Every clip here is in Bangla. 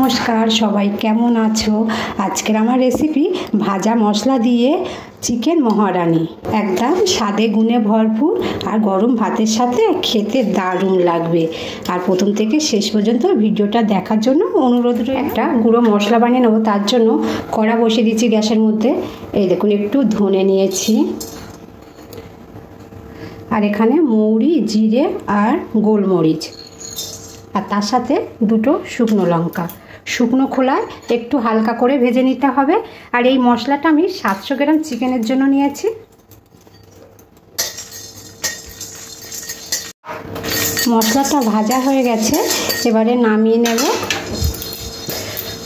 নমস্কার, সবাই কেমন আছো? আজকের আমার রেসিপি ভাজা মশলা দিয়ে চিকেন মহারানি। একদম স্বাদে গুণে ভরপুর আর গরম ভাতের সাথে খেতে দারুণ লাগবে। আর প্রথম থেকে শেষ পর্যন্ত ভিডিওটা দেখার জন্য অনুরোধ রইল। একটা গুঁড়ো মশলা বানিয়ে নেবো, তার জন্য কড়া বসিয়ে দিচ্ছি গ্যাসের মধ্যে। এই দেখুন, একটু ধনে নিয়েছি, আর এখানে মৌরি, জিরে আর গোলমরিচ, আর তার সাথে দুটো শুকনো লঙ্কা। শুকনো খোলায় একটু হালকা করে ভেজে নিতে হবে। আর এই মশলাটা আমি 700 গ্রাম চিকেনের জন্য নিয়েছি। মশলাটা ভাজা হয়ে গেছে, এবারে নামিয়ে নেব।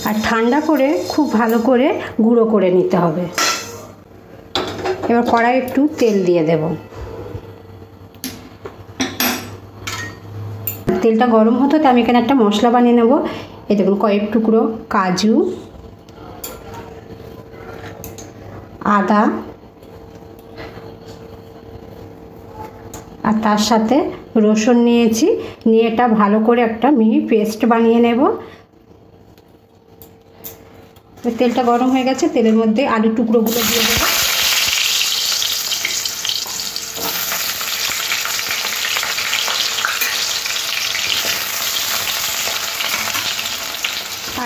আর ঠান্ডা করে খুব ভালো করে গুঁড়ো করে নিতে হবে। এবার কড়াই একটু তেল দিয়ে দেব। তেলটা গরম হতো, তো আমি এখানে একটা মশলা বানিয়ে নেব। এই দেখুন, কয়েক টুকরো কাজু, আদা, আর তার সাথে রসুন নিয়েছি। নিয়ে এটা ভালো করে একটা মিহি পেস্ট বানিয়ে নেব। তেলটা গরম হয়ে গেছে, তেলের মধ্যে আলু টুকরোগুলো দিয়ে দেবো।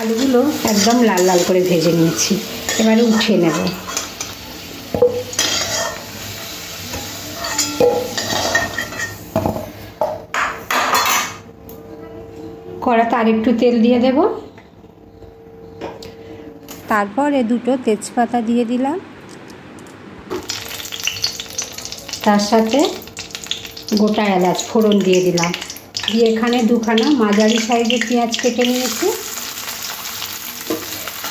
আলুগুলো একদম লাল লাল করে ভেজে নিয়েছি, এবারে উঠিয়ে নেব। কড়াতে আরেকটু তেল দিয়ে দেব। তারপরে দুটো তেজপাতা দিয়ে দিলাম, তার সাথে গোটা এলাচ ফোড়ন দিয়ে দিলাম। দিয়ে এখানে দুখানা মাঝারি সাইজের পেঁয়াজ কেটে নিয়েছি।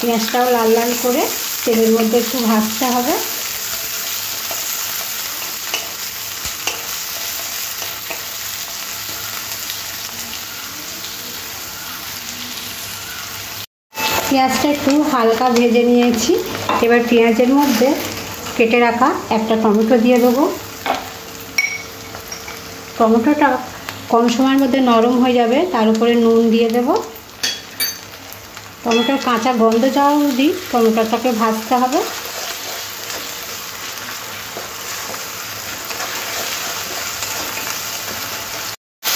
পেঁয়াজটাও লাল লাল করে তেলের মধ্যে একটু ভাজতে হবে। পেঁয়াজটা একটু হালকা ভেজে নিয়েছি। এবার পেঁয়াজের মধ্যে কেটে রাখা একটা টমেটো দিয়ে দেবো। টমেটোটা কম সময়ের মধ্যে নরম হয়ে যাবে, তার উপরে নুন দিয়ে দেবো। টমেটোর কাঁচা গন্ধ যাওয়া অবধি টমেটোটাকে ভাজতে হবে।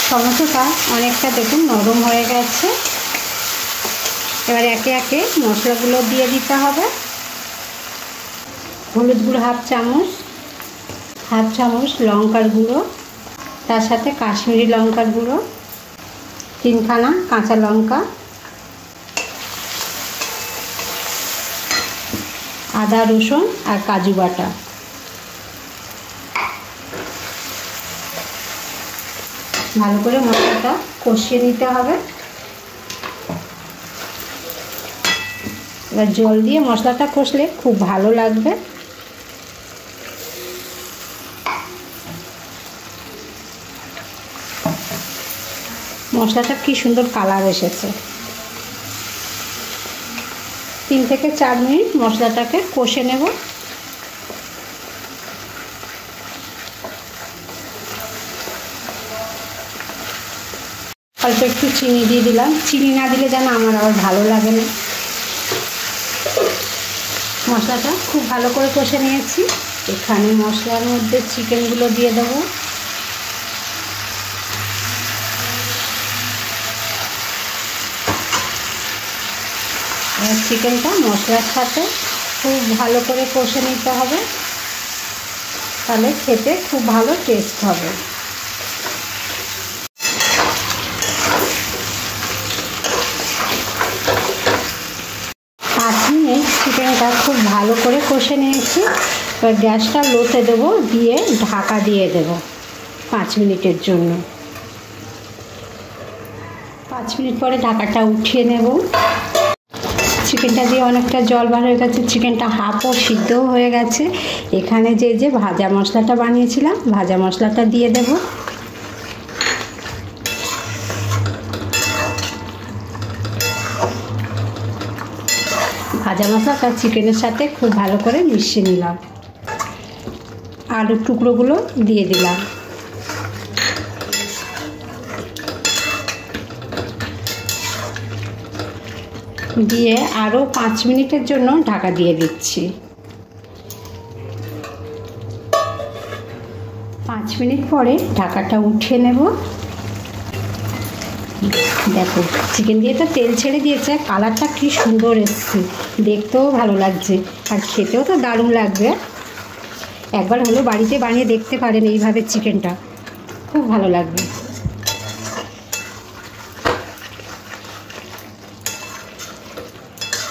টমেটোটা অনেকটা দেখুন নরম হয়ে গেছে। এবার একে একে মশলাগুলো দিয়ে দিতে হবে। হলুদ গুঁড়ো হাফ চামচ লঙ্কার গুঁড়ো, তার সাথে কাশ্মীরি লঙ্কার গুঁড়ো, 3খানা কাঁচা লঙ্কা, আদা রসুন আর কাজু বাটা। ভালো করে মশলাটা কষিয়ে নিতে হবে। এবার জল দিয়ে মশলাটা কষলে খুব ভালো লাগবে। মশলাটা কি সুন্দর কালার এসেছে। 3 থেকে 4 মিনিট মশলাটাকে কষে নেব। অল্প একটু চিনি দিয়ে দিলাম। চিনি না দিলে যেন আমার আবার ভালো লাগে না। মশলাটা খুব ভালো করে কষে নিয়েছি। এখানে মশলার মধ্যে চিকেনগুলো দিয়ে দেবো। চিকেনটা মশলার সাথে খুব ভালো করে কষে নিতে হবে, তাহলে খেতে খুব ভালো টেস্ট হবে। 5 মিনিট চিকেনটা খুব ভালো করে কষে নিয়েছি। এবার গ্যাসটা লোতে দেবো, দিয়ে ঢাকা দিয়ে দেব 5 মিনিটের জন্য। 5 মিনিট পরে ঢাকাটা উঠিয়ে নেব। চিকেনটা দিয়ে অনেকটা জল বার হয়ে গেছে, চিকেনটা হাফও সিদ্ধও হয়ে গেছে। এখানে যে ভাজা মশলাটা বানিয়েছিলাম, ভাজা মশলাটা দিয়ে দেব। ভাজা মশলাটা চিকেনের সাথে খুব ভালো করে মিশিয়ে নিলাম। আলুর টুকরোগুলো দিয়ে দিলাম। দিয়ে আরও 5 মিনিটের জন্য ঢাকা দিয়ে দিচ্ছি। 5 মিনিট পরে ঢাকাটা উঠিয়ে নেব। দেখো চিকেন দিয়ে তো তেল ছেড়ে দিয়েছে, কালারটা কি সুন্দর এসছে, দেখতেও ভালো লাগছে আর খেতেও তো দারুণ লাগবে। একবার হলো বাড়িতে বানিয়ে দেখতে পারেন এইভাবে চিকেনটা, খুব ভালো লাগবে।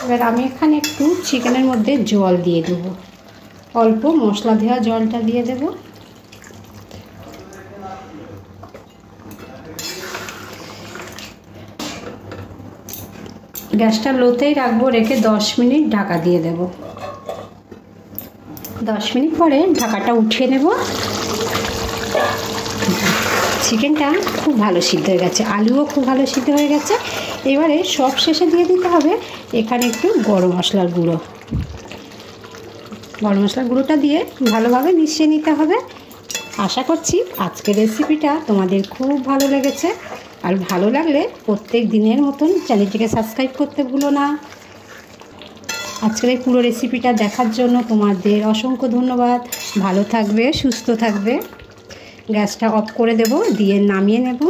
এবার আমি এখানে একটু চিকেনের মধ্যে জল দিয়ে দেবো, অল্প মশলা দেওয়া জলটা দিয়ে দেব। গ্যাসটা লোতেই রাখবো, রেখে 10 মিনিট ঢাকা দিয়ে দেব। 10 মিনিট পরে ঢাকাটা উঠিয়ে নেব। চিকেনটা খুব ভালো সিদ্ধ হয়ে গেছে, আলুও খুব ভালো সিদ্ধ হয়ে গেছে। এবারে সব শেষে দিয়ে দিতে হবে এখানে একটু গরম মশলার গুঁড়ো। গরম মশলার গুঁড়োটা দিয়ে ভালোভাবে মিশিয়ে নিতে হবে। আশা করছি আজকের রেসিপিটা তোমাদের খুব ভালো লেগেছে, আর ভালো লাগলে প্রত্যেক দিনের মতন চ্যানেলটিকে সাবস্ক্রাইব করতে ভুলো না। আজকের এই পুরো রেসিপিটা দেখার জন্য তোমাদের অসংখ্য ধন্যবাদ। ভালো থাকবে, সুস্থ থাকবে। গ্যাসটা অফ করে দেব, দিয়ে নামিয়ে নেব।